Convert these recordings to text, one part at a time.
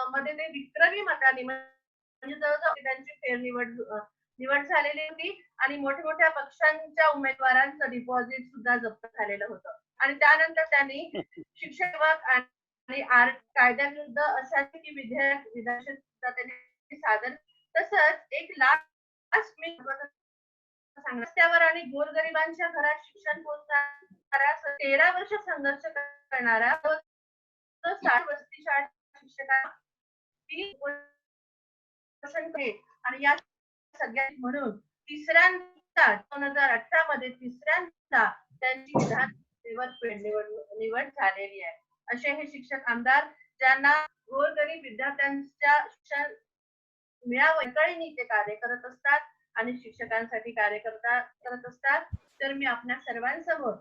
मध्ये ते विक्रमी मताने म्हणजे जवळजवळ त्यांची निवड झालेली होती आणि मोठ्या पक्षांच्या उमेदवारांचं डिपॉझिट सुद्धा जप्त झालेलं होतं आणि त्यानंतर त्यांनी शिक्षक आणि आर्ट कायद्याविरुद्ध अशासकीय विधेयक विधानसभेत त्यांनी सादर तसंच एक लास्ट मी रस्त्यावर आणि गोरगरिबांच्या घरात शिक्षण पोहोचणाऱ्या 13 वर्ष संघर्ष करणाऱ्या 60 वस्ती शाळा शिक्षकांना आणि या सगळ्यात म्हणून तिसऱ्यांदा 2018 मध्ये तिसऱ्यांदा त्यांची विधानसभेवर निवड झालेली आहे. असे हे शिक्षक आमदार ज्यांना गोरगरीब विद्यार्थ्यांच्या शिक्षण मिळावं यासाठी ते कार्य करत असतात आणि शिक्षकांसाठी कार्य करत असतात. तर मी आपल्या सर्वांसमोर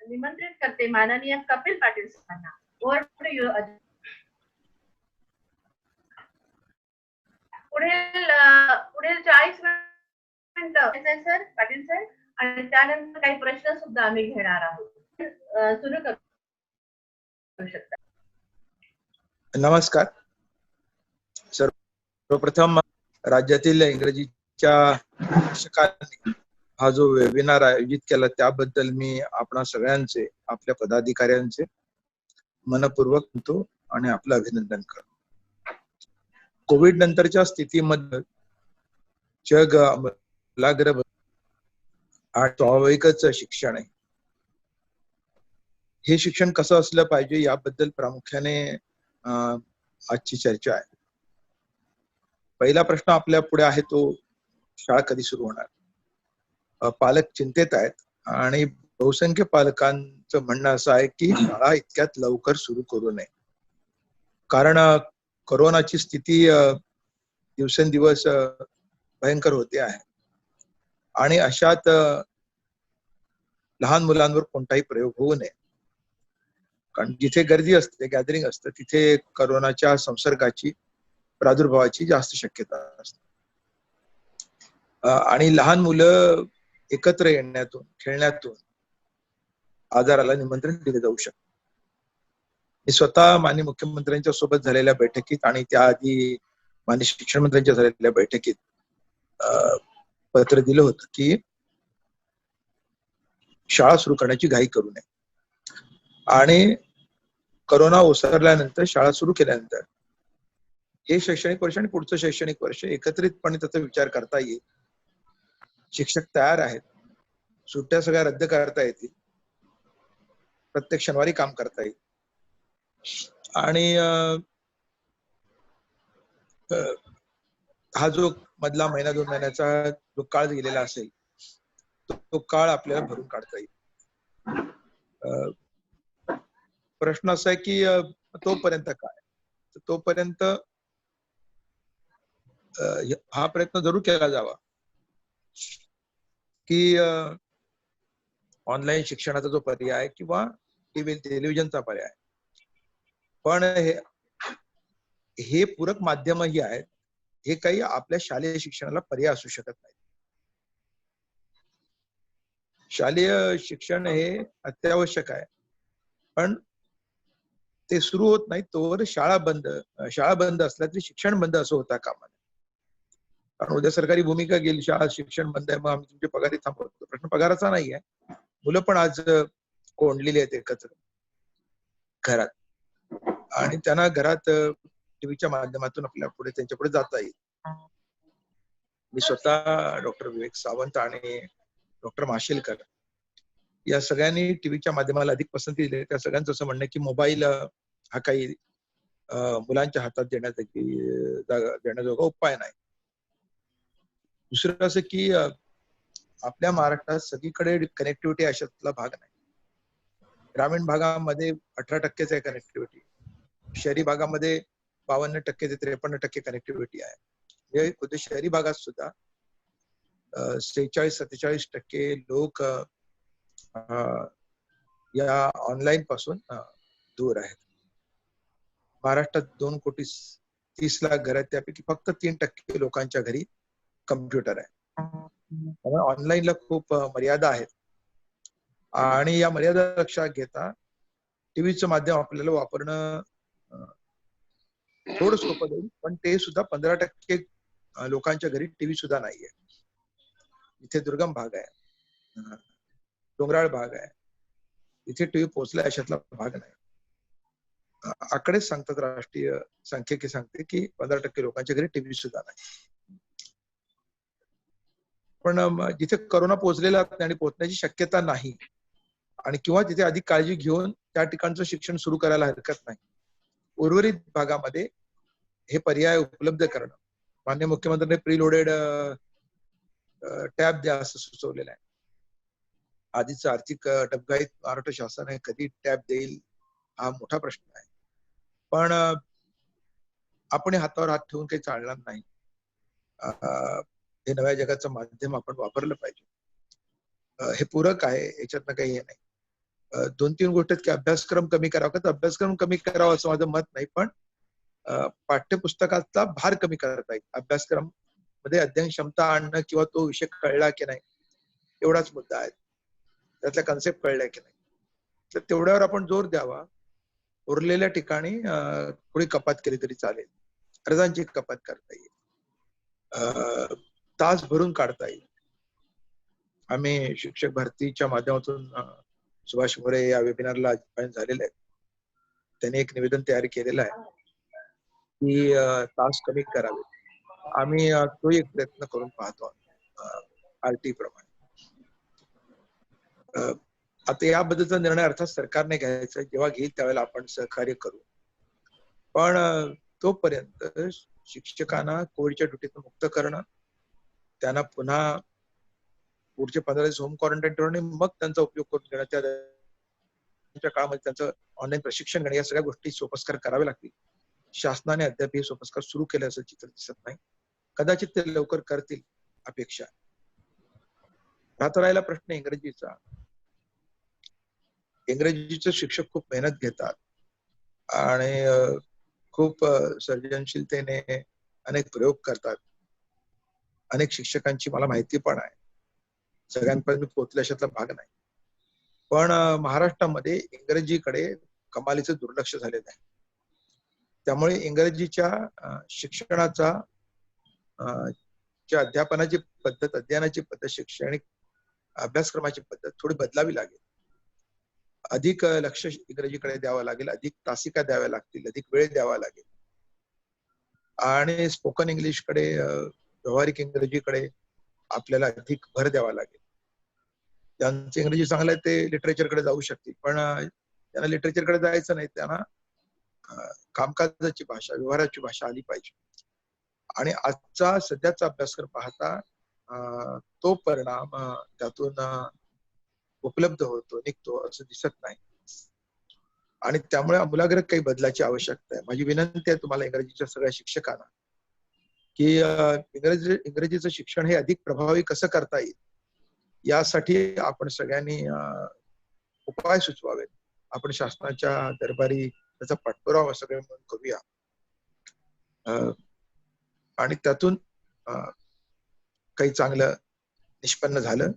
निमंत्रित करते माननीय कपिल पाटील सरांना. पुढील 40 मिनिटं सर पाटील सर आणि त्यानंतर काही प्रश्न सुद्धा आम्ही घेणार आहोत. सुरू करू शकता. नमस्कार. सर्वप्रथम राज्यातील इंग्रजीच्या शिक्षकांनी हा जो वेबिनार आयोजित केला त्याबद्दल मी आपणा सगळ्यांचे आपल्या पदाधिकाऱ्यांचे मनपूर्वक म्हणतो आणि आपलं अभिनंदन करतो. कोविड नंतरच्या स्थितीमध्ये जग आमूलाग्र आणि स्वाभाविकच शिक्षण आहे. हे शिक्षण कसं असलं पाहिजे याबद्दल प्रामुख्याने आजची चर्चा आहे. पहिला प्रश्न आपल्या पुढे आहे तो शाळा कधी सुरू होणार. पालक चिंतेत आहेत आणि बहुसंख्य पालकांचं म्हणणं असं आहे की शाळा इतक्यात लवकर सुरू करू नये, कारण कोरोनाची स्थिती दिवसेंदिवस भयंकर होते आहे आणि अशात लहान मुलांवर कोणताही प्रयोग होऊ नये, कारण जिथे गर्दी असते गॅदरिंग असतं तिथे कोरोनाच्या संसर्गाची प्रादुर्भावाची जास्त शक्यता असते आणि लहान मुलं एकत्र येण्यातून खेळण्यातून आजाराला निमंत्रण दिले जाऊ शकते. मी स्वतः माननीय मुख्यमंत्र्यांच्या सोबत झालेल्या बैठकीत आणि त्याआधी माननीय शिक्षण मंत्र्यांच्या झालेल्या बैठकीत पत्र दिलं होतं की शाळा सुरू करण्याची घाई करू नये आणि कोरोना ओसरल्यानंतर शाळा सुरू केल्यानंतर हे शैक्षणिक वर्ष आणि पुढचं शैक्षणिक वर्ष एकत्रितपणे त्याचा विचार करता येईल. शिक्षक तयार आहेत, सुट्ट्या सगळ्या रद्द करता येतील, प्रत्येक शनिवारी काम करता येईल आणि हा जो मधला महिना 2 महिन्याचा जो काळ गेलेला असेल तो काळ आपल्याला भरून काढता येईल. प्रश्न असा आहे की तोपर्यंत काय, तोपर्यंत हा प्रयत्न जरूर केला जावा की ऑनलाईन शिक्षणाचा जो पर्याय किंवा टेलिव्हिजनचा पर्याय, पण हे पूरक माध्यमही आहेत, हे काही आपल्या शालेय शिक्षणाला पर्याय असू शकत नाही. शालेय शिक्षण हे अत्यावश्यक आहे, पण ते सुरू होत नाही तोवर शाळा बंद असल्या तरी शिक्षण बंद असं होता कामा नये. कारण उद्या सरकारी भूमिका गेली, शाळा शिक्षण बंद आहे, मग आम्ही तुमची पगारी थांबवतो. प्रश्न पगाराचा नाही आहे. मुलं पण आज कोंडलेली आहेत एकत्र घरात आणि त्यांना घरात टीव्हीच्या माध्यमातून आपल्या पुढे त्यांच्या पुढे जाता येईल. मी स्वतः डॉक्टर विवेक सावंत आणि डॉक्टर माशेलकर या सगळ्यांनी टीव्हीच्या माध्यमाला अधिक पसंती दिली. त्या सगळ्यांचं असं म्हणणं की मोबाईल हा काही मुलांच्या हातात देण्याजोगा उपाय नाही. दुसरं असं की आपल्या महाराष्ट्रात सगळीकडे कनेक्टिव्हिटी अशातला भाग नाही. ग्रामीण भागामध्ये 18% आहे कनेक्टिव्हिटी, शहरी भागामध्ये 52% ते 53% कनेक्टिव्हिटी आहे. शहरी भागात सुद्धा 46-47% लोक या ऑनलाईन पासून दूर आहेत. महाराष्ट्रात 2,30,00,000 घर आहेत, त्यापैकी फक्त 3% लोकांच्या घरी कम्प्युटर आहे. त्यामुळे ऑनलाईनला खूप मर्यादा आहेत आणि या मर्यादा लक्षात घेता टीव्हीचं माध्यम आपल्याला वापरणं थोडं सोपं जाईल, पण ते सुद्धा 15% लोकांच्या घरी टीव्ही सुद्धा नाहीये. इथे दुर्गम भाग आहे, डोंगराळ भाग आहे, इथे टीव्ही पोहोचला अशातला भाग नाही. आकडेच सांगतात, राष्ट्रीय सांख्यिकी सांगते की 15% लोकांच्या घरी टीव्ही सुद्धा नाही. पण जिथे करोना पोहोचलेला आणि पोहोचण्याची शक्यता नाही आणि किंवा तिथे अधिक काळजी घेऊन त्या ठिकाणचं शिक्षण सुरू करायला हरकत नाही, उर्वरित भागामध्ये हे पर्याय उपलब्ध करणं. माननीय मुख्यमंत्र्यांनी प्रीलोडेड टॅब द्या असं सुचवलेलं आहे. आधीच आर्थिक डबघाईत महाराष्ट्र शासन कधी टॅब देईल हा मोठा प्रश्न आहे. पण आपण हातावर हात ठेवून काही चालणार नाही. हे नव्या जगाचं माध्यम आपण वापरलं पाहिजे. हे पूरक आहे, याच्यातनं काही हे नाही. 2-3 गोष्टी की अभ्यासक्रम कमी करावा, तर अभ्यासक्रम कमी करावा असं माझं मत नाही, पण पाठ्यपुस्तकाचा भार कमी करता येईल. अभ्यासक्रम मध्ये अध्ययन क्षमता आणणं किंवा तो विषय कळला की नाही एवढाच मुद्दा आहे. त्यातल्या कन्सेप्ट कळल्या की नाही, तर तेवढ्यावर आपण जोर द्यावा. उरलेल्या ठिकाणी थोडी कपात केली तरी चालेल. अर्जांची कपात करता येईल, तास भरून काढता येईल. आम्ही शिक्षक भरतीच्या माध्यमातून सुभाष मोरे या वेबिनारला जॉईन झालेले आहेत. त्यांनी एक निवेदन तयार केलेलं आहे की तास कमी करावे. आम्ही तो एक प्रयत्न करून पाहतो आरटी प्रमाणे. आता याबद्दलचा निर्णय अर्थात सरकारने घ्यायचा, जेव्हा घेईल त्यावेळेला आपण सहकार्य करू. पण तोपर्यंत शिक्षकांना कोविडच्या ड्युटीतून मुक्त करणं, त्यांना पुन्हा पुढचे 15 दिवस होम क्वारंटाईन ठेवणे, मग त्यांचा उपयोग करून घेणं, त्या काळामध्ये त्यांचं ऑनलाईन प्रशिक्षण घेणं, या सगळ्या गोष्टी सोपस्कार कराव्या लागतील. शासनाने अद्याप हे सोपस्कार सुरू केले असं चित्र दिसत नाही. कदाचित ते लवकर करतील अपेक्षा. राहता राहिला प्रश्न इंग्रजीचा. इंग्रजीचे शिक्षक खूप मेहनत घेतात आणि खूप सर्जनशीलतेने अनेक प्रयोग करतात. अनेक शिक्षकांची मला माहिती पण आहे, सगळ्यांपर्यंत पोहोचल्याशातला भाग नाही. पण महाराष्ट्रामध्ये इंग्रजीकडे कमालीचं दुर्लक्ष झालेलं आहे. त्यामुळे इंग्रजीच्या शिक्षणाचा अध्यापनाची पद्धत, अध्ययनाची पद्धत, शैक्षणिक अभ्यासक्रमाची पद्धत थोडी बदलावी लागेल. अधिक लक्ष इंग्रजीकडे द्यावं लागेल, अधिक तासिका द्याव्या लागतील, अधिक वेळ द्यावा लागेल आणि स्पोकन इंग्लिशकडे, व्यावहारिक इंग्रजीकडे आपल्याला अधिक भर द्यावा लागेल. ज्यांचं इंग्रजी चांगलं आहे ते लिटरेचरकडे जाऊ शकतील, पण त्यांना लिटरेचरकडे जायचं नाही, त्यांना कामकाजाची भाषा, व्यवहाराची भाषा आली पाहिजे. आणि आजचा सध्याचा अभ्यासक्रम पाहता तो परिणाम त्यातून उपलब्ध होतो, निघतो असं दिसत नाही. आणि त्यामुळे आमूलाग्र काही बदलाची आवश्यकता आहे. माझी विनंती आहे तुम्हाला इंग्रजीच्या सगळ्या शिक्षकांना की इंग्रजीचं शिक्षण हे अधिक प्रभावी कसं करता येईल यासाठी आपण सगळ्यांनी उपाय सुचवावेत. आपण शासनाच्या दरबारी त्याचा पाठपुरावा सगळे म्हणून करूया आणि त्यातून काही चांगलं निष्पन्न झालं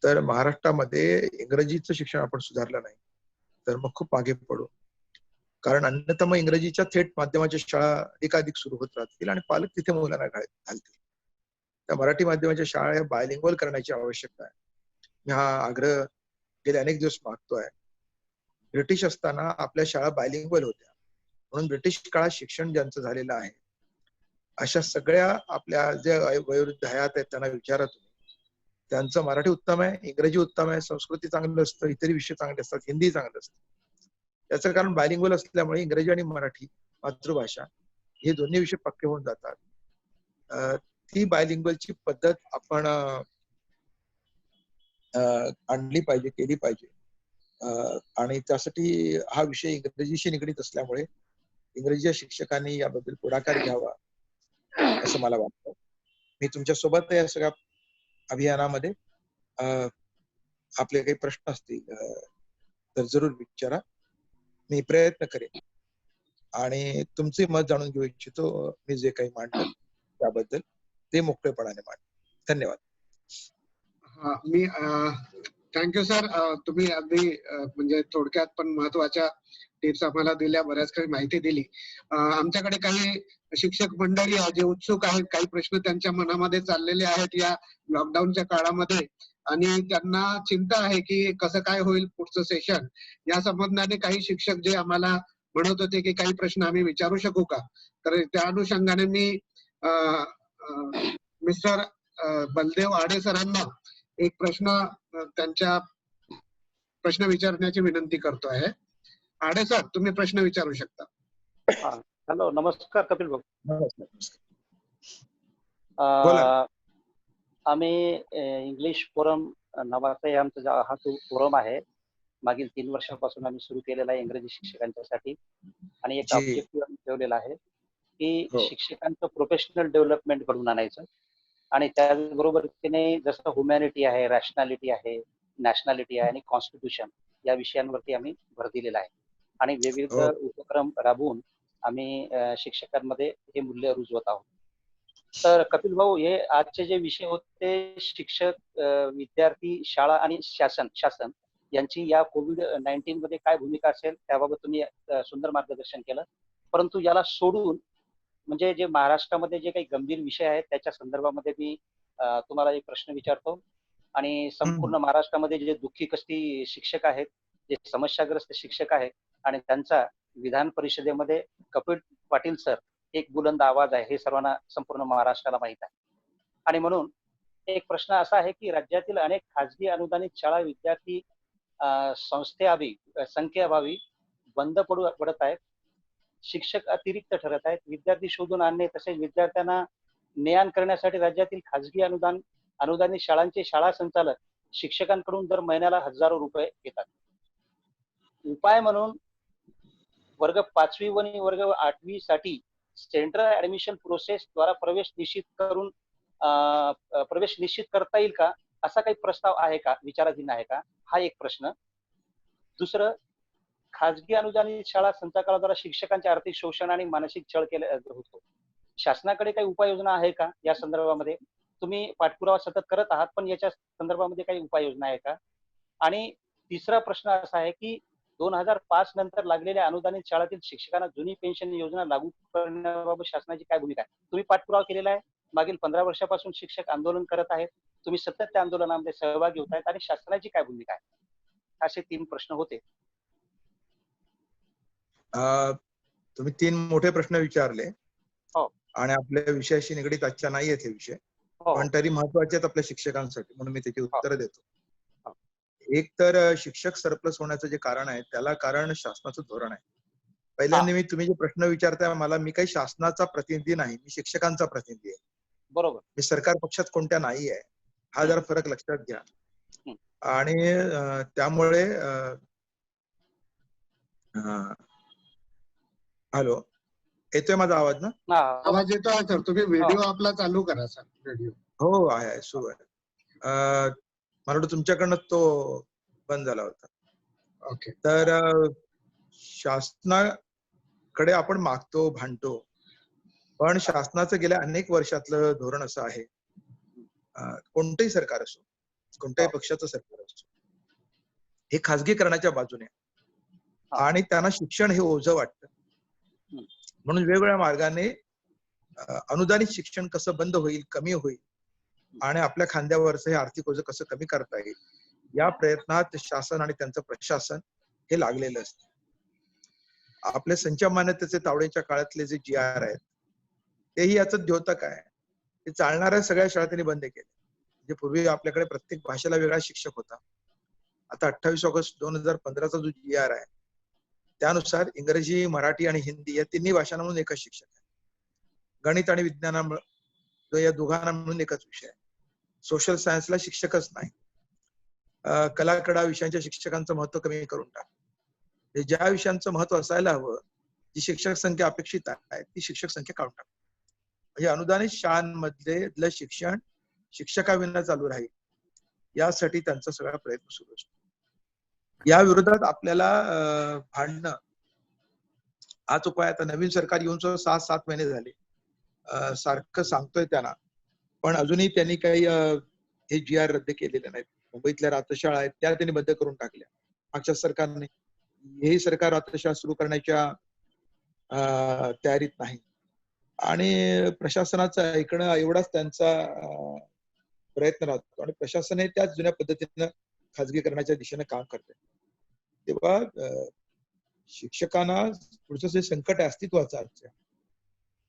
तर महाराष्ट्रामध्ये इंग्रजीचं शिक्षण आपण सुधारलं नाही तर मग खूप मागे पडू. कारण अन्यथा मग इंग्रजीच्या थेट माध्यमाच्या शाळा अधिकाधिक सुरू होत राहतील आणि पालक तिथे मुलांना घालतील. त्या मराठी माध्यमाच्या शाळा बायलिंग्वल करण्याची आवश्यकता आहे. मी हा आग्रह गेले अनेक दिवस मागतोय. ब्रिटिश असताना आपल्या शाळा बायलिंग्वल होत्या, म्हणून ब्रिटिश काळात शिक्षण ज्यांचं झालेलं आहे अशा सगळ्या आपल्या जे वयोवृद्ध हयात आहेत त्यांना विचारा तुम्ही. त्यांचं मराठी उत्तम आहे, इंग्रजी उत्तम आहे, संस्कृती चांगलं असतं, इतर विषय चांगले असतात, हिंदी चांगलं असतं. याचं कारण बायलिंग्वल असल्यामुळे इंग्रजी आणि मराठी मातृभाषा हे दोन्ही विषय पक्के होऊन जातात. ती बायलिंग्वलची पद्धत आपण आणली पाहिजे, केली पाहिजे. आणि त्यासाठी हा विषय इंग्रजीशी निगडीत असल्यामुळे इंग्रजीच्या शिक्षकांनी याबद्दल पुढाकार घ्यावा असं मला वाटतं. मी तुमच्या सोबत या सगळ्या अभियानामध्ये आपले काही प्रश्न असतील तर जरूर विचारा, मी प्रयत्न करेन आणि तुमचे मत जाणून घेऊ इच्छितो. मी जे काही मांडलं त्याबद्दल ते मोकळेपणाने मांड. धन्यवाद. मी थँक्यू सर. तुम्ही अगदी म्हणजे थोडक्यात पण महत्वाच्या टिप्स आम्हाला दिल्या, बऱ्याच काही माहिती दिली. आमच्याकडे काही शिक्षक मंडळी आहे जे उत्सुक आहेत, काही प्रश्न त्यांच्या मनामध्ये चाललेले आहेत या लॉकडाऊनच्या काळामध्ये आणि त्यांना चिंता आहे की कसं काय होईल पुढचं सेशन. या संबंधाने काही शिक्षक जे आम्हाला म्हणत होते की काही प्रश्न आम्ही विचारू शकू का, तर त्या अनुषंगाने मी मिस्टर बलदेव आडे सरांना एक प्रश्न त्यांच्या प्रश्न विचारण्याची विनंती करतो आहे. आडे सर, तुम्ही प्रश्न विचारू शकता. हॅलो, नमस्कार कपिल भाऊ. बोला. आम्ही इंग्लिश फोरम नावाचा आमचा हा फोरम आहे. मागील 3 वर्षांपासून आम्ही सुरू केलेला आहे इंग्रजी शिक्षकांच्यासाठी आणि एक ऑब्जेक्टिव्ह आम्ही ठेवलेला आहे की शिक्षकांचं प्रोफेशनल डेव्हलपमेंट घडवून आणायचं आणि त्याचबरोबरीने जसं ह्युमॅनिटी आहे, रॅशनॅलिटी आहे, नॅशनॅलिटी आहे आणि कॉन्स्टिट्यूशन या विषयांवरती आम्ही भर दिलेला आहे आणि विविध उपक्रम राबवून आम्ही शिक्षकांमध्ये हे मूल्य रुजवत आहोत. तर कपिल भाऊ, हे आजचे जे विषय होते शिक्षक, विद्यार्थी, शाळा आणि शासन यांची या कोविड-19 मध्ये काय भूमिका असेल त्याबाबत तुम्ही सुंदर मार्गदर्शन केलं. परंतु याला सोडून म्हणजे जे महाराष्ट्रामध्ये जे काही गंभीर विषय आहेत त्याच्या संदर्भामध्ये मी तुम्हाला एक प्रश्न विचारतो आणि संपूर्ण महाराष्ट्रामध्ये जे दुःखी कष्टी शिक्षक आहेत, जे समस्याग्रस्त शिक्षक आहेत आणि त्यांचा विधान परिषदेमध्ये कपिल पाटील सर एक बुलंद आवाज आहे हे सर्वांना संपूर्ण महाराष्ट्राला माहित आहे. आणि म्हणून एक प्रश्न असा आहे की राज्यातील अनेक खाजगी अनुदानित शाळा विद्यार्थी संख्येअभावी बंद पडत आहेत. शिक्षक अतिरिक्त ठरत आहेत. विद्यार्थी शोधून आणणे तसेच विद्यार्थ्यांना ने-आण करण्यासाठी राज्यातील खाजगी अनुदानित शाळांचे शाळा संचालक शिक्षकांकडून दर महिन्याला हजारो रुपये घेतात. उपाय म्हणून वर्ग 5वी आणि वर्ग 8वी साठी सेंट्रल ऍडमिशन प्रोसेस द्वारा प्रवेश निश्चित करता येईल का, असा काही प्रस्ताव आहे का, विचाराधीन आहे का, हा एक प्रश्न. दुसरं, खाजगी अनुदानित शाळा संचालकांद्वारा शिक्षकांचे आर्थिक शोषण आणि मानसिक छळ केला होतो. शासनाकडे काही उपाययोजना आहे का या संदर्भामध्ये? तुम्ही पाठपुरावा सतत करत आहात, पण याच्या संदर्भामध्ये काही उपाययोजना आहे का? आणि तिसरा प्रश्न असा आहे की 2005 नंतर लागलेल्या अनुदानित शाळांतील शिक्षकांना जुनी पेन्शन योजना लागू करण्याबाबत शासनाची काय भूमिका आहे? तुम्ही पाठपुरावा केलेला आहे. मागील 15 वर्षापासून शिक्षक आंदोलन करत आहेत. तुम्ही सतत त्या आंदोलनामध्ये सहभागी होत आहेत आणि शासनाची काय भूमिका आहे? असे 3 प्रश्न होते. तुम्ही 3 मोठे प्रश्न विचारले आणि आपल्या विषयाशी निगडीत आजच्या नाही आहेत हे विषय, पण तरी महत्वाचे आहेत आपल्या शिक्षकांसाठी, म्हणून मी त्याची उत्तर देतो. एक तर शिक्षक सरप्लस होण्याचं जे कारण आहे त्याला कारण शासनाचं धोरण आहे. पहिल्यांदा तुम्ही जे प्रश्न विचारताय मला, मी काही शासनाचा प्रतिनिधी नाही, मी शिक्षकांचा प्रतिनिधी आहे. बरोबर. मी सरकार पक्षात कोणत्या नाही आहे, हा जरा फरक लक्षात घ्या. आणि त्यामुळे हॅलो, येतोय माझा आवाज ना? आवाज येतो आहे सर. तुम्ही व्हिडिओ आपला चालू करा सर. व्हिडिओ हो आहे, सुरू आहे. मला वाटतं तुमच्याकडनं तो बंद झाला होता. ओके. तर शासनाकडे आपण मागतो, भांडतो, पण शासनाचं गेल्या अनेक वर्षातलं धोरण असं आहे, कोणतंही सरकार असो, कोणत्याही पक्षाचं सरकार असो, हे खाजगीकरणाच्या बाजूने आणि त्यांना शिक्षण हे ओझं वाटतं. म्हणून वेगवेगळ्या मार्गाने अनुदानित शिक्षण कसं बंद होईल, कमी होईल आणि आपल्या खांद्यावरचं हे आर्थिक ओझं कसं कमी करता येईल या प्रयत्नात शासन आणि त्यांचं प्रशासन हे लागलेलं असतं. आपले संच मान्यतेचे तावडेच्या काळातले जे GR आहेत तेही याचं द्योतक आहे. ते चालणाऱ्या सगळ्या शाळा त्यांनी बंद केल्या. म्हणजे पूर्वी आपल्याकडे प्रत्येक भाषेला वेगळा शिक्षक होता. आता 28 ऑगस्ट 2015चा जो GR आहे त्यानुसार इंग्रजी, मराठी आणि हिंदी या तिन्ही भाषांना म्हणून एकच शिक्षक आहे. गणित आणि विज्ञानामुळे या दोघांना म्हणून एकच विषय आहे. सोशल सायन्सला शिक्षकच नाही. कला क्रीडा विषयांच्या शिक्षकांचं महत्व कमी करून टाक. ज्या विषयांचं महत्व असायला हवं, जी शिक्षक संख्या अपेक्षित आहे ती शिक्षक संख्या काढून टाक. म्हणजे अनुदानित शाळांमधले शिक्षण शिक्षकाविना चालू राहील यासाठी त्यांचा सगळा प्रयत्न सुरू असतो. या विरोधात आपल्याला भांडणं हाच उपाय. आता नवीन सरकार येऊन 6-7 महिने झाले, सारखं सांगतोय त्यांना, पण अजूनही त्यांनी काही हे GR रद्द केलेले नाहीत. मुंबईतल्या रात्रशाळा आहेत त्या त्यांनी बंद करून टाकल्या मागच्या सरकारने. हेही सरकार आता शाळा सुरू करण्याच्या तयारीत नाही. आणि प्रशासनाचं ऐकणं एवढाच त्यांचा प्रयत्न राहतो आणि प्रशासन हे त्याच जुन्या पद्धतीनं खाजगीकरणाच्या दिशेने काम करते. तेव्हा शिक्षकांना पुढचं जे संकट आहे अस्तित्वाचं आजच्या,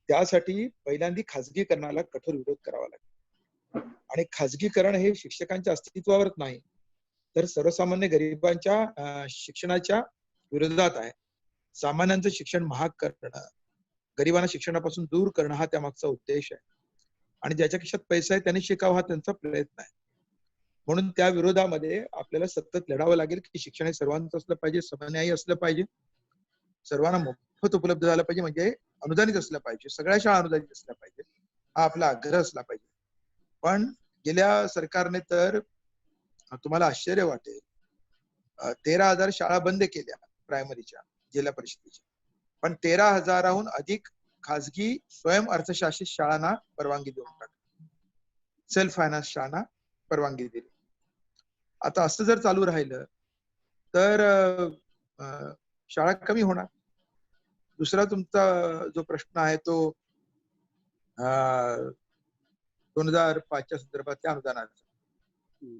त्यासाठी पहिल्यांदा खाजगीकरणाला कठोर विरोध करावा लागेल. आणि खाजगीकरण हे शिक्षकांच्या अस्तित्वावरच नाही तर सर्वसामान्य गरिबांच्या शिक्षणाच्या विरोधात आहे. सामान्यांचं शिक्षण महाग करणं, गरिबांना शिक्षणापासून दूर करणं हा त्यामागचा उद्देश आहे. आणि ज्याच्या खिशात पैसा आहे त्याने शिकावं हा त्यांचा प्रयत्न आहे. म्हणून त्या विरोधामध्ये आपल्याला सतत लढावं लागेल की शिक्षण हे सर्वांचं असलं पाहिजे, समन्यायी असलं पाहिजे, सर्वांना मोफत उपलब्ध झालं पाहिजे, म्हणजे अनुदानित असलं पाहिजे, सगळ्या शाळा अनुदानित असल्या पाहिजे, हा आपला आग्रह असला पाहिजे. पण गेल्या सरकारने तर तुम्हाला आश्चर्य वाटेल 13,000 शाळा बंद केल्या प्रायमरीच्या, जिल्हा परिषदेच्या, पण 13,000हून अधिक खाजगी स्वयं अर्थशासित शाळांना परवानगी देऊन टाकली, सेल्फ फायनान्स शाळांना परवानगी दिली. आता असं जर चालू राहिलं तर शाळा कमी होणार. दुसरा तुमचा जो प्रश्न आहे तो 2005च्या संदर्भातल्या अनुदानाचा.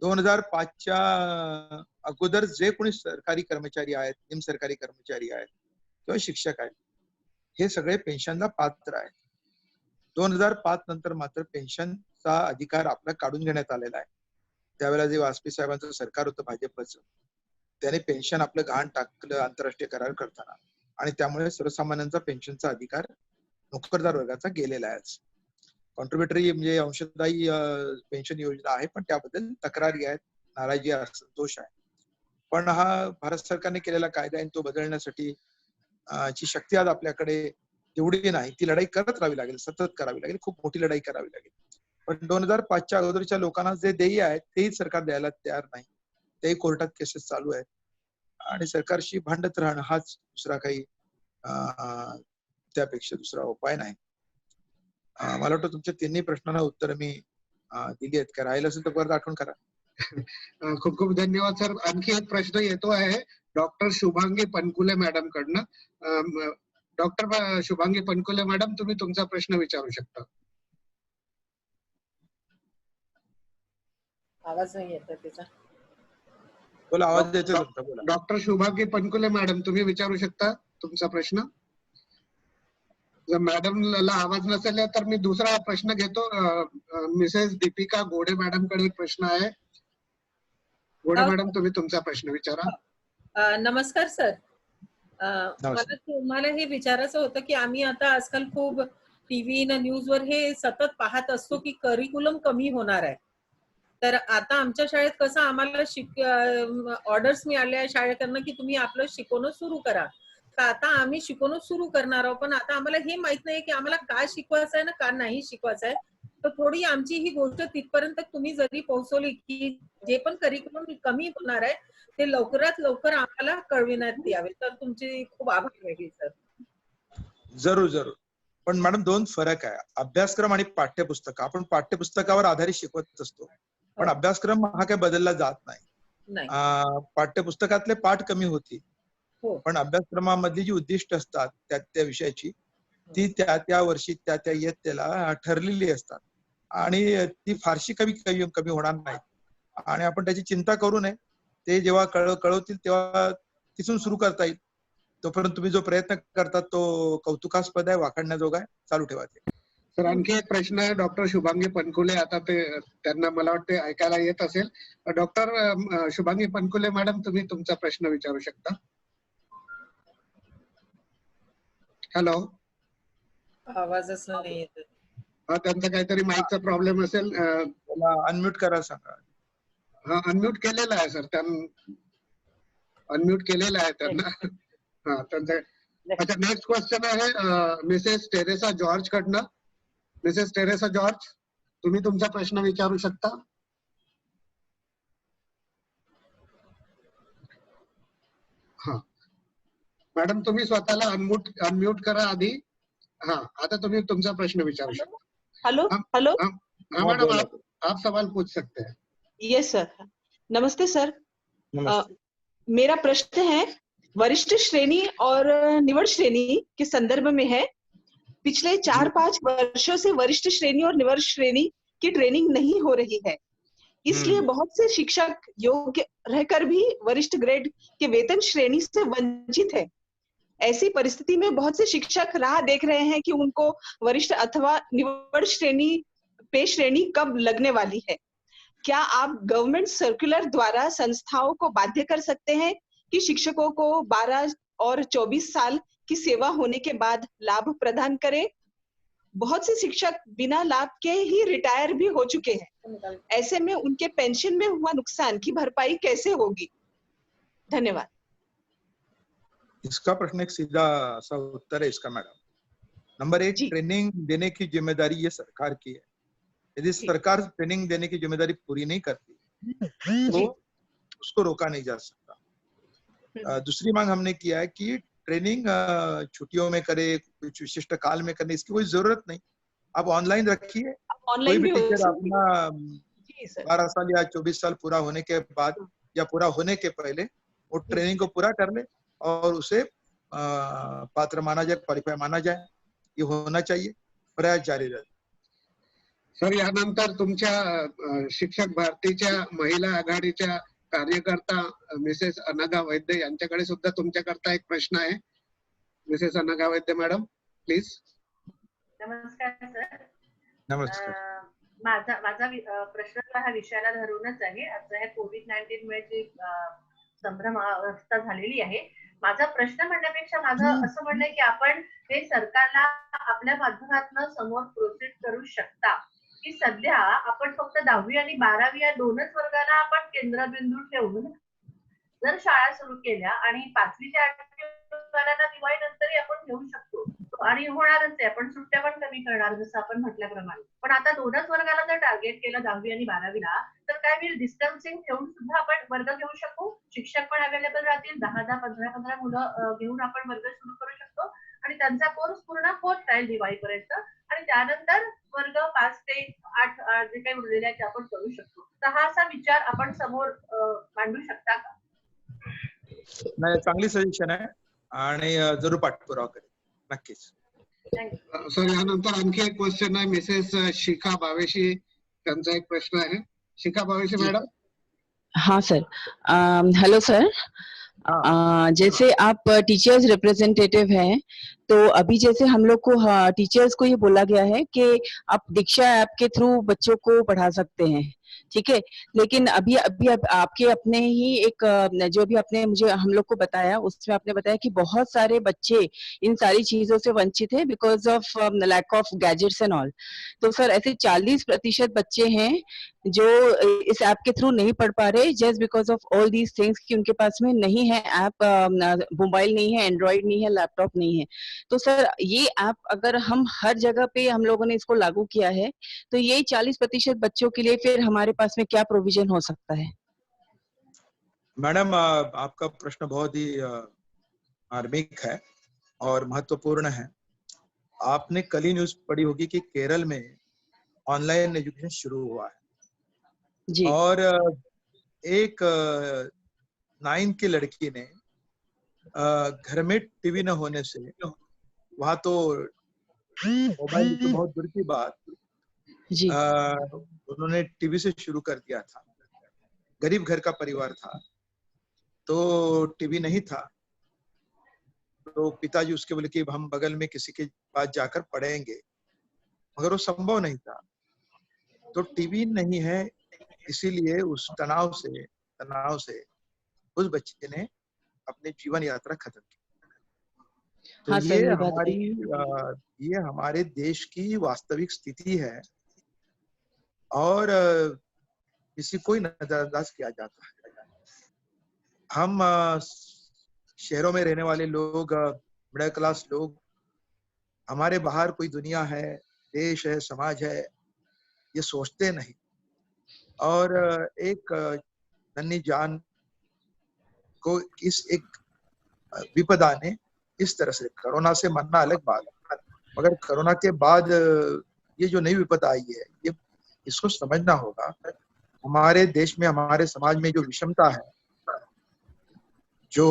2005च्या अगोदर जे कोणी सरकारी कर्मचारी आहेत, निम सरकारी कर्मचारी आहेत किंवा शिक्षक आहेत, हे सगळे पेन्शनला पात्र आहेत. 2005 नंतर मात्र पेन्शनचा अधिकार आपला काढून घेण्यात आलेला आहे. त्यावेळेला जे वाजपेयी साहेबांचं सरकार होतं भाजपचं, त्याने पेन्शन आपलं घाण टाकलं आंतरराष्ट्रीय करार करताना, आणि त्यामुळे सर्वसामान्यांचा पेन्शनचा अधिकार नोकरदार वर्गाचा गेलेला आहे. कॉन्ट्रीब्युटरी म्हणजे अंशदायी पेन्शन योजना आहे, पण त्याबद्दल तक्रारी आहेत, नाराजी आहे, असंतोष आहे. पण हा भारत सरकारने केलेला कायदा आहे, तो बदलण्यासाठी ची शक्ती आज आपल्याकडे एवढी नाही. ती लढाई करत राहावी लागेल, सतत करावी लागेल, खूप मोठी लढाई करावी लागेल. पण 2005च्या अगोदरच्या लोकांना जे देय आहेत तेही सरकार द्यायला तयार नाही. तेही कोर्टात केसेस चालू आहेत आणि सरकारशी भांडत राहणं हाच दुसरा काही त्यापेक्षा दुसरा उपाय नाही. मला वाटतं तुमच्या तिन्ही प्रश्नांना उत्तर मी दिली आहेत. का राहिलं असेल तर परत आठवण करा. खूप खूप धन्यवाद सर. आणखी एक प्रश्न येतो आहे डॉक्टर शुभांगी पनकुले मॅडम कडनं. डॉक्टर शुभांगी पनकुले मॅडम, तुम्ही तुमचा प्रश्न विचारू शकता. आवाज नाही येत तिचा. बोला, आवाज येतोय तुमचा, बोला. डॉक्टर शुभांगी पनकुले मॅडम, तुम्ही विचारू शकता तुमचा प्रश्न. जर मॅडमला आवाज नसेल तर मी दुसरा प्रश्न घेतो. मिसेस दीपिका गोडे मॅडम कडे एक प्रश्न आहे. गोडे मॅडम, तुम्ही तुमचा प्रश्न विचारा. नमस्कार सर. मला तुम्हाला हे विचारायचं होतं की आम्ही आता आजकाल खूप टीव्ही न न्यूजवर हे सतत पाहत असतो की करिक्युलम कमी होणार आहे. तर आता आमच्या शाळेत कसं आम्हाला ऑर्डर्स मिळाल्या आहे शाळेकडनं की तुम्ही आपलं शिकवणं सुरू करा. तर आता आम्ही शिकवणं सुरू करणार आहोत, पण आता आम्हाला हे माहित नाही की आम्हाला काय शिकवायचं आहे ना का नाही शिकवायचं आहे. तर थोडी आमची ही गोष्ट तिथपर्यंत तुम्ही जरी पोहोचवली की जे पण करिक्युलम कमी होणार आहे ते लवकरात लवकर आम्हाला कळविण्यात यावे, तर तुमची खूप आभार राहील सर. जरूर जरूर. पण मॅडम दोन फरक आहे, अभ्यासक्रम आणि पाठ्यपुस्तक. आपण पाठ्यपुस्तकावर आधारित शिकवत असतो, पण अभ्यासक्रम हा काही बदलला जात नाही. पाठ्यपुस्तकातले पाठ कमी होती, पण अभ्यासक्रमामधली जी उद्दिष्ट असतात त्या विषयाची ती त्या वर्षी त्या इयत्तेला ठरलेली असतात आणि ती फारशी कमी होणार नाही. आणि आपण त्याची चिंता करू नये. ते जेव्हा कळवतील तेव्हा तिथून सुरू करता येईल. तोपर्यंत तुम्ही जो प्रयत्न करतात तो कौतुकास्पद आहे, वाखाणण्याजोगा आहे. चालू ठेवा ते. सर, आणखी एक प्रश्न आहे डॉक्टर शुभांगी पनकुले. आता ते त्यांना मला वाटते ऐकायला येत असेल. डॉक्टर शुभांगी पनकुले मॅडम, तुम्ही तुमचा प्रश्न विचारू शकता. हॅलो. आवाजच नाही येत. त्यांचा काहीतरी माईकचा प्रॉब्लेम असेल. अनम्यूट करायला सांगा. हा, अनम्यूट केलेला आहे सर. अनम्यूट केलेला आहे त्यांना. हा, त्यांचा. अच्छा, नेक्स्ट क्वेश्चन आहे मिसेस टेरेसा जॉर्ज कडनं. मिसेस टेरेसा जॉर्ज, तुम्ही तुमचा प्रश्न विचारू शकता. हा मॅडम, तुम्ही स्वतःला अनम्यूट करा आधी. हा, आता तुम्ही तुमचा प्रश्न विचारू शकता. Hello hello. हाँ मैडम, आप सवाल पूछ सकते हैं. Yes sir. नमस्ते सर. मेरा प्रश्न है वरिष्ठ श्रेणी और निवड श्रेणी के संदर्भ में है। पिछले 4-5 वर्षों से वरिष्ठ श्रेणी और निवड श्रेणी की ट्रेनिंग नहीं हो रही है, इसलिए बहुत से शिक्षक योग्य रहकर भी वरिष्ठ ग्रेड के वेतन श्रेणी से वंचित है। ऐसी परिस्थिति में बहुत से शिक्षक राह देख रहे हैं कि उनको वरिष्ठ अथवा निवड श्रेणी पे श्रेणी कब लगने वाली है। क्या आप गवर्नमेंट सर्कुलर द्वारा संस्थाओं को बाध्य कर सकते हैं कि शिक्षकों को 12 और 24 साल की सेवा होने के बाद लाभ प्रदान करें? बहुत से शिक्षक बिना लाभ के ही रिटायर भी हो चुके हैं। ऐसे में उनके पेंशन में हुआ नुकसान की भरपाई कैसे होगी? धन्यवाद। इसका प्रश्न एक सीधा सा उत्तर है इसका मैडम। नंबर 1, ट्रेनिंग देने की जिम्मेदारी ये सरकार की है। यदि सरकार ट्रेनिंग देने की जिम्मेदारी पूरी नहीं करती तो उसको रोका नहीं जा सकता। दूसरी मांग हमने किया है कि ट्रेनिंग छुट्टियों में करे, कुछ विशिष्ट काल में करने, इसकी कोई जरूरत नहीं। आप ऑनलाइन रखिए। कोई भी टीचर अपना 12 साल या 24 साल पूरा होने के बाद या पूरा होने के पहले वो ट्रेनिंग को पूरा कर ले और उसे पात्र माना जाए, क्वालिफाई माना जाए। ये होना चाहिए, प्रयास जारी रहे। सर, यानंतर तुमच्या शिक्षक भारतीच्या महिला आघाडीच्या कार्यकर्ता मिसेस अनघा वैद्य यांच्याकडे सुद्धा तुमच्याकरता एक प्रश्न आहे। Mrs Anagha Vaidya madam, please. नमस्कार सर। नमस्कार। माझा प्रश्न हा विषयाला धरूनच आहे। आता हे कोविड-19 मुळे जी संभ्रम अवस्था झालेली आहे, माझा प्रश्न म्हणण्यापेक्षा माझं असं म्हणणं आहे की आपण हे सरकारला आपल्या माध्यमातून समोर प्रोसेस करू शकता की सध्या आपण फक्त 10वी आणि 12वी या दोनच वर्गाला आपण केंद्रबिंदू ठेवून जर शाळा सुरू केल्या आणि 5वी ते 8वी वर्गाला दिवाळीनंतरही आपण घेऊ शकतो आणि होणारच आहे। आपण सुट्ट्या पण कमी करणार जसं आपण म्हटल्याप्रमाणे। पण आता दोनच वर्गाला जर टार्गेट केलं 10वी आणि 12वीला तर काय होईल, डिस्टन्सिंग ठेवून सुद्धा आपण वर्ग घेऊ शकू। शिक्षक पण अवेलेबल राहतील, 10-10, 15-15 मुलं घेऊन आपण वर्ग सुरू करू शकतो आणि त्यांचा कोर्स पूर्ण होत राहील दिवाळीपर्यंत आणि त्यानंतर वर्ग 5 ते 8 जे काही उरलेले आहेत ते आपण करू शकतो। तर हा असा विचार आपण समोर मांडू शकता का? नाही, चांगली सजेशन आहे आणि जरूर पाठपुरावा करेल, नक्कीच। सर, यानंतर आणखी एक क्वेश्चन आहे मिसेस शिखा बावेशी, त्यांचा एक प्रश्न आहे। शिखा बावेशी मैडम। हाँ सर, हेलो सर। जैसे आप टीचर्स रिप्रेजेंटेटिव हैं, तो अभी जैसे हम लोग को टीचर्स को ये बोला गया है कि आप दीक्षा ऐप के थ्रू बच्चों को पढ़ा सकते हैं, ठीक है। लेकिन अभी आपके अपने ही एक जो भी आपने मुझे हम लोग को बताया उसमें आपने बताया कि बहुत सारे बच्चे इन सारी चीजों से वंचित है because of lack of gadgets and all. तो सर ऐसे 40% बच्चे हैं जो इस ऐप के थ्रू नहीं पढ़ पा रहे just because of all these things कि उनके पास में नहीं है ऐप, मोबाइल नहीं है, एंड्रॉइड नहीं है, लैपटॉप नहीं है। तो सर ये ऐप अगर हम हर जगह पे हम लोगों ने इसको लागू किया है तो ये 40% बच्चों के लिए फिर हमारे पास में क्या प्रोविजन हो सकता है? मैडम, आपका प्रश्न बहुत ही मार्मिक है और महत्वपूर्ण है। आपने कल ही न्यूज पढ़ी होगी कि केरल में ऑनलाइन एजुकेशन शुरू हुआ है जी। और एक 9 की लड़की ने घर में टीवी न होने से, वहां तो मोबाइल तो बहुत दूर की बात, जी। उन्होंने टीवी से शुरू कर दिया था। गरीब घर का परिवार था तो टीवी नहीं था, तो पिताजी उसके बोले कि हम बगल में किसी के पास जाकर पढ़ेंगे, मगर वो संभव नहीं था। तो टीवी नहीं है, इसीलिए उस तनाव से उस बच्चे ने अपनी जीवन यात्रा खत्म की। तो हाँ सर, ये हमारे देश की वास्तविक स्थिति है और इसी को नजरअंदाज किया जाता है। हम शहरों में रहने वाले लोग, मिडिल क्लास लोग, हमारे बाहर कोई दुनिया है, देश है, समाज है, ये सोचते नहीं। और एक नन्ही जान को इस एक विपदा ने इस तरह से, कोरोना से मरना अलग बात, मगर कोरोना के बाद ये जो नई विपदा आई है, ये इसको समझना होगा। हमारे देश में, हमारे समाज में जो विषमता है, जो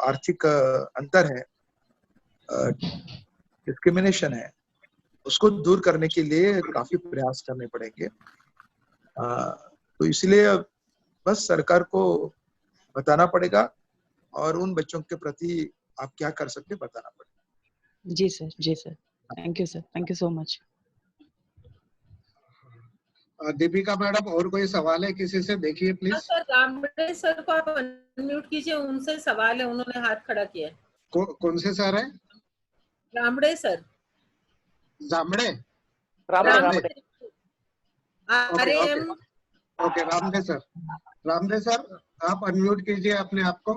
आर्थिक अंतर है, डिस्क्रिमिनेशन है, उसको दूर करने के लिए काफी प्रयास करने पड़ेंगे। तो इसलिए बस सरकार को बताना पड़ेगा और उन बच्चों के प्रति आप क्या कर सकते बताना पड़ेगा। जी सर, जी sir, thank you sir, thank you so much. Deepika madam, और कोई सवाल है किसी से? देखिए प्लीज। सर रामड़े सर को आप अनम्यूट कीजिए, उनसे सवाल है, उन्होंने हाथ खड़ा किया है। कौन से सर है? Ramde sir. Jamde? Ramde. RM। Okay, Ramde sir. Ramde sir, आप अनम्यूट कीजिए अपने आप को।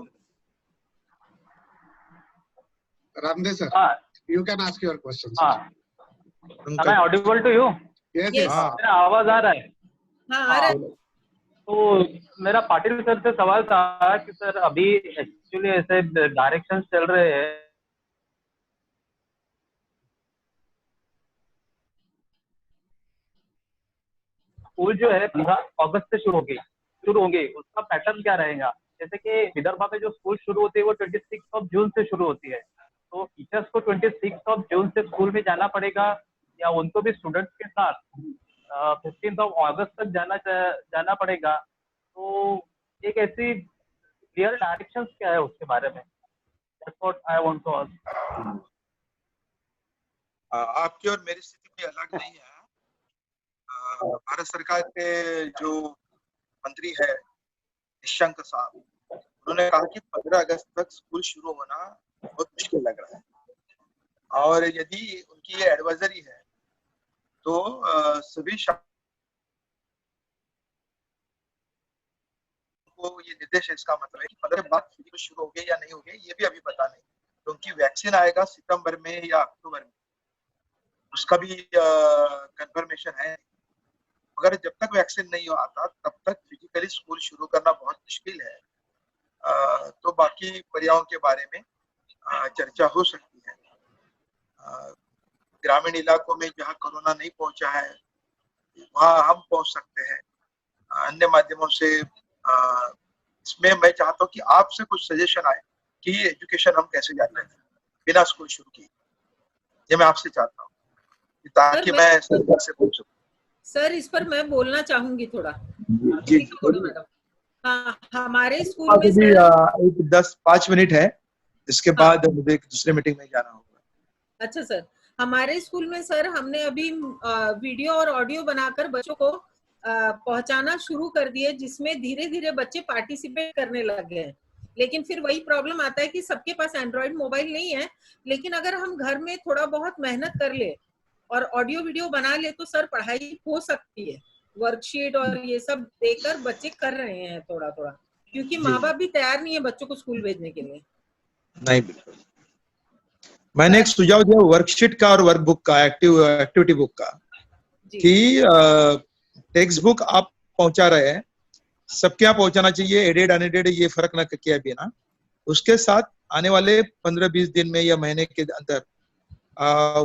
Ramde sir, you can ask your question. Am I audible to you? Yes. मेरा आवाज आ रहा है? हाँ आ रहा है। तो मेरा पाटिल सर से सवाल था कि सर अभी एक्चुअली ऐसे डायरेक्शन चल रहे हैं स्कूल जो है 15 अगस्त से शुरू होंगे, उसका पैटर्न क्या रहेगा? जैसे कि विदर्भा में जो स्कूल शुरू होती है वो 26 जून से शुरू होती है, तो टीचर्स को 26 जून से स्कूल में जाना पड़ेगा या उनको भी स्टूडेंट्स के साथ 15 अगस्त तक जाना पड़ेगा? तो एक ऐसी क्लियर डायरेक्शंस क्या है उसके बारे में? That's what I want to ask. आपकी और मेरी स्थिति कोई अलग नहीं है। भारत सरकार के जो मंत्री है निशंक साहब, उन्होंने कहा कि 15 अगस्त तक स्कूल शुरू होना बहुत मुश्किल लग रहा है और यदि उनकी ये एडवाइजरी है तो सभी को ये निर्देश है। इसका मतलब है कि 15 के बाद शुरू हो गए या नहीं हो गए ये भी अभी पता नहीं, क्योंकि वैक्सीन आएगा सितंबर में या अक्टूबर में, उसका भी कंफर्मेशन है। मगर जब तक वैक्सीन नहीं आता तब तक फिजिकली स्कूल शुरू करना बहुत मुश्किल है। तो बाकी पर्यायों के बारे में चर्चा हो सकती है। ग्रामीण इलाकों में जहाँ कोरोना नहीं पहुंचा है वहाँ हम पहुंच सकते हैं अन्य माध्यमों से। इसमें मैं चाहता हूँ कि आपसे कुछ सजेशन आए कि एजुकेशन हम कैसे जारी रखें बिना स्कूल शुरू किए। ये मैं आपसे चाहता हूँ ताकि मैं सरकार से पूछ सकूं। सर इस पर मैं बोलना चाहूंगी थोड़ा। जी मैडम, हाँ हमारे स्कूल में सर 10-5 मिनट है, इसके बाद मुझे एक दूसरे मीटिंग में जाना होगा। अच्छा सर, हमारे स्कूल में सर हमने अभी वीडियो और ऑडियो बनाकर बच्चों को पहुंचाना शुरू कर दिए, जिसमें धीरे धीरे बच्चे पार्टिसिपेट करने लग गए हैं। लेकिन फिर वही प्रॉब्लम आता है कि सबके पास एंड्रॉइड मोबाइल नहीं है, लेकिन अगर हम घर में थोड़ा बहुत मेहनत कर ले और ऑडियो वीडियो बना ले तो सर पढ़ाई हो सकती है। वर्कशीट और ये सब देकर बच्चे कर रहे हैं थोड़ा थोड़ा, क्योंकि माँ बाप भी तैयार नहीं है बच्चों को स्कूल भेजने के लिए। नहीं, बिल्कुल। मैंने एक सुझाव दिया वर्कशीट का और वर्कबुक का, एक्टिविटी बुक का, कि टेक्स्ट बुक आप पहुंचा रहे हैं, सबके यहाँ पहुंचाना चाहिए, एडेड अनएडेड ये फर्क न किया बिना। उसके साथ आने वाले 15-20 दिन में या महीने के अंदर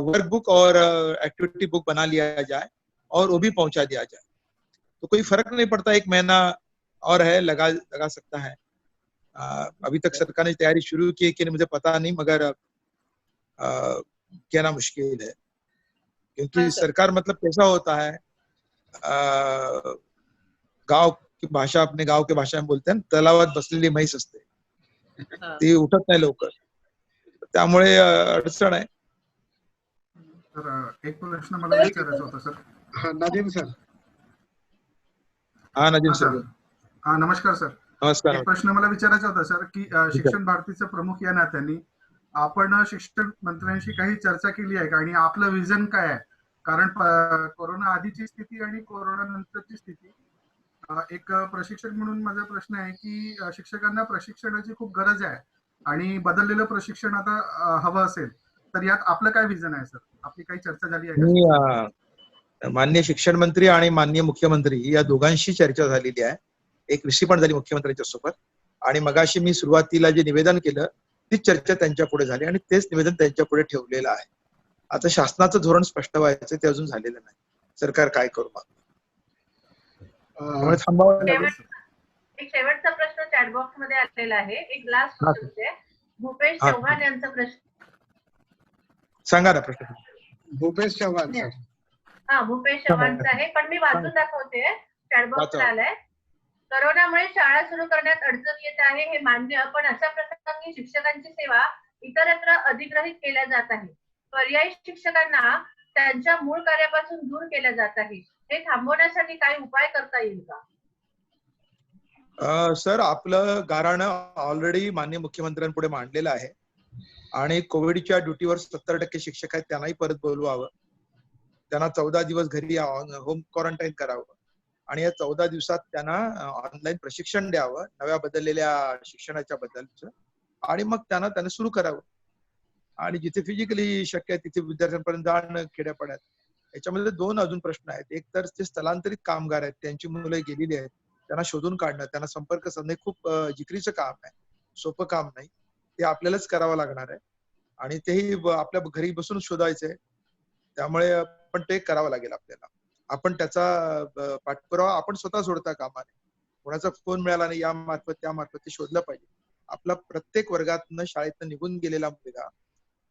वर्कबुक और एक्टिविटी बुक बना लिया जाए और वो भी पहुंचा दिया जाए, तो कोई फर्क नहीं पड़ता। एक महीना और है, लगा सकता है। अभी तक सरकार ने तैयारी शुरू की कि नहीं मुझे पता नहीं, मगर कहना मुश्किल है, क्योंकि सरकार मतलब कैसा होता है, गांव की भाषा अपने गांव की भाषा में बोलते हैं, तलावात बसलेली म्हैस असते, ती उठत नाही लवकर, त्यामुळे अडचण आहे। सर एक प्रश्न मला विचारायचा होता सर। हाँ नदीम सर। हाँ नदीम सर। हाँ नमस्कार सर। नमस्कार। एक प्रश्न मला विचारायचा होता सर की शिक्षण भारतीचे प्रमुख या नात्याने आपण शिक्षण मंत्र्यांशी काही चर्चा केली आहे का, आणि आपलं विजन काय आहे? कारण कोरोना आधीची स्थिती आणि कोरोना नंतरची स्थिती, एक प्रशिक्षक म्हणून माझा प्रश्न आहे की शिक्षकांना प्रशिक्षणाची खूप गरज आहे आणि बदललेलं प्रशिक्षण आता हवं असेल तर यात आपलं काय विजन आहे सर? आपली काही चर्चा झाली आहे का? माननीय शिक्षण मंत्री आणि माननीय मुख्यमंत्री या दोघांशी चर्चा झालेली आहे। एक विषय पण झाली मुख्यमंत्र्यांच्या सोबत, आणि मगाशी मी सुरुवातीला जे निवेदन केलं तीच चर्चा त्यांच्या पुढे झाली आणि तेच निवेदन त्यांच्या पुढे ठेवलेलं आहे। आता शासनाचं धोरण स्पष्ट व्हायचं ते अजून झालेलं नाही, सरकार काय करू मागतं, थांबावं लागेल। एक शेवटचा प्रश्न चॅटबॉक्स मध्ये आलेला आहे. एक लास्ट हा. क्वेश्चन आहे. भूपेश हा. चव्हाण यांचा प्रश्न. सांगा ना प्रश्न. भूपेश चव्हाण सर. हा, भूपेश चव्हाणचा आहे, पण मी वाचून दाखवते. चॅटबॉक्स आलाय. करोनामुळे शाळा सुरू करण्यात अडचण येत आहे हे मान्य, पण अशा प्रसंगी शिक्षकांची सेवा इतरत्र अधिग्रहित केल्या जात आहे. पर्यायी शिक्षकांना त्यांच्या मूळ कार्यापासून दूर केल्या जात आहे. हे थांबवण्यासाठी काही उपाय करता येईल का? सर, आपलं गाऱ्हाणं ऑलरेडी माननीय मुख्यमंत्र्यांपुढे मांडलेलं आहे आणि कोविडच्या ड्युटीवर 70% शिक्षक आहेत, त्यांनाही परत बोलवावं. त्यांना 14 दिवस घरी होम क्वारंटाईन करावं आणि या 14 दिवसात त्यांना ऑनलाईन प्रशिक्षण द्यावं नव्या बदललेल्या शिक्षणाच्या बद्दलचं, आणि मग त्यांना सुरू करावं. आणि जिथे फिजिकली शक्य आहे तिथे विद्यार्थ्यांपर्यंत जाणं खेड्यापाड्यात. याच्यामध्ये 2 अजून प्रश्न आहेत. एक तर ते स्थलांतरित कामगार आहेत, त्यांची मुलं गेलेली आहेत, त्यांना शोधून काढणं, त्यांना संपर्क साधणे खूप जिकरीचं काम आहे, सोपं काम नाही. ते आपल्यालाच करावं लागणार आहे आणि तेही आपल्या घरी बसून शोधायचंय. त्यामुळे पण ते करावं लागेल आपल्याला. आपण त्याचा पाठपुरावा आपण स्वतः सोडता कामा नये. कोणाचा फोन मिळाला नाही या मार्फत त्या मार्फत ते शोधलं पाहिजे. आपला प्रत्येक वर्गातनं शाळेतनं निघून गेलेला मुलगा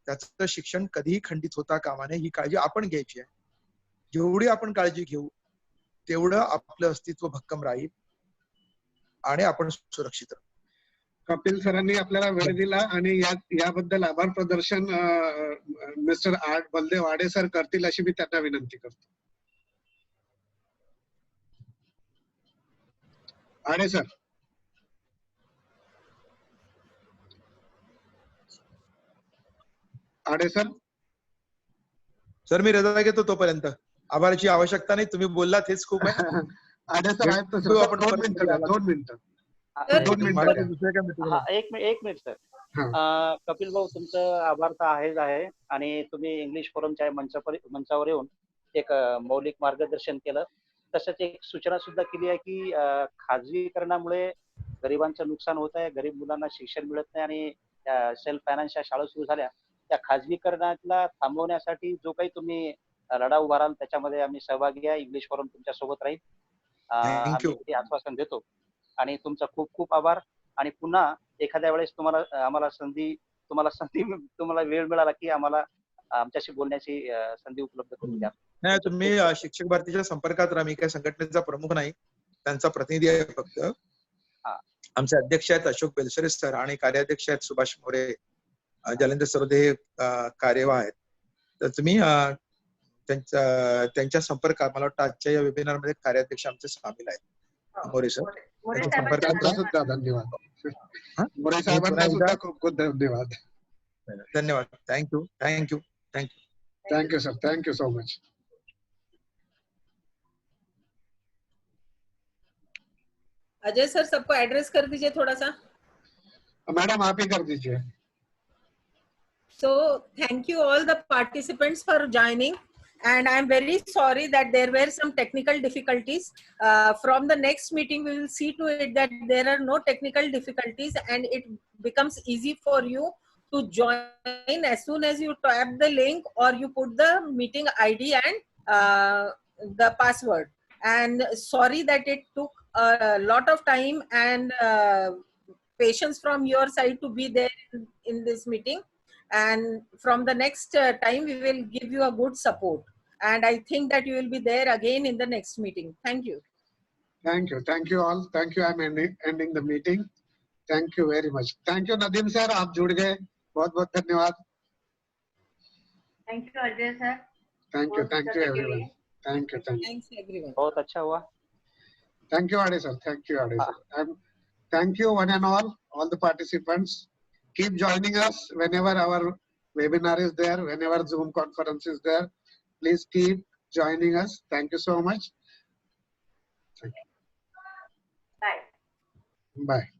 त्याचं शिक्षण कधीही खंडित होता कामा नये, ही काळजी आपण घ्यायची आहे. जेवढी आपण काळजी घेऊ तेवढं आपलं अस्तित्व भक्कम राहील आणि आपण सुरक्षित राहू. कपिल सरांनी आपल्याला वेळ दिला आणि याबद्दल आभार प्रदर्शन मिस्टर बलदेव आडे सर करतील अशी मी त्यांना विनंती करतो. आडे सर. आडे सर. सर, मी रजा घेतो तोपर्यंत. आभाराची आवश्यकता नाही, तुम्ही बोललात हेच खूप आहे. आडे सर आहेत तर आपण 2 मिनिटं. एक मिनिट सर. कपिल भाऊ, तुमचं आभार तर आहेच आहे आणि तुम्ही इंग्लिश फोरमच्या मंचावर येऊन एक मौलिक मार्गदर्शन केलं. तसंच एक सूचना सुद्धा केली आहे की खाजगीकरणामुळे गरिबांचं नुकसान होत आहे, गरीब मुलांना शिक्षण मिळत नाही आणि सेल्फ फायनान्सच्या शाळा सुरू झाल्या, त्या खाजगीकरणाला थांबवण्यासाठी जो काही तुम्ही लढा उभाराल त्याच्यामध्ये आम्ही सहभागी आहे. इंग्लिश फोरम तुमच्या सोबत राहील, आम्ही आश्वासन देतो. आणि तुमचा खूप खूप आभार. आणि पुन्हा एखाद्या वेळेस तुम्हाला वेळ मिळाला की आम्हाला आमच्याशी बोलण्याची संधी उपलब्ध करून द्या. नाही, तुम्ही शिक्षक भारतीच्या संपर्कात राहा. मी काही संघटनेचा प्रमुख नाही, त्यांचा प्रतिनिधी आहे फक्त. आमचे अध्यक्ष आहेत अशोक बेलसरे सर आणि कार्याध्यक्ष आहेत सुभाष मोरे, जलेंद्र सरोदे कार्यवाह आहेत. तर तुम्ही त्यांच्या संपर्कात, मला वाटतं आजच्या या वेबिनार मध्ये कार्याध्यक्ष आमचे सामील आहेत मोरे सर. सुद्धा धन्यवाद. मोरे साहेबांना सुद्धा खूप खूप धन्यवाद. धन्यवाद. Thank you sir. Thank you so much. Ajay sir, सबको एड्रेस कर दीजिए थोड़ा सा. मैडम आप ही कर दीजिए. So thank you all the participants for joining, and I am very sorry that there were some technical difficulties. From the next meeting we will see to it that there are no technical difficulties and it becomes easy for you to join as soon as you tap the link or you put the meeting ID and the password. And sorry that it took a lot of time and patience from your side to be there in this meeting. And from the next time we will give you a good support, and I think that you will be there again in the next meeting. Thank you. Thank you all. Thank you. I'm ending the meeting. Thank you very much. Thank you Nadeem sir, आप जुड़ गए, बहुत बहुत धन्यवाद. Thank you Ajay sir. Thank you everyone. Thank you. Thanks everyone. बहुत अच्छा हुआ. Thank you Ade sir. Thank you one and all the participants. Keep joining us whenever our webinar is there, whenever Zoom conference is there. Please keep joining us. Thank you so much. Thank you. Bye. Bye.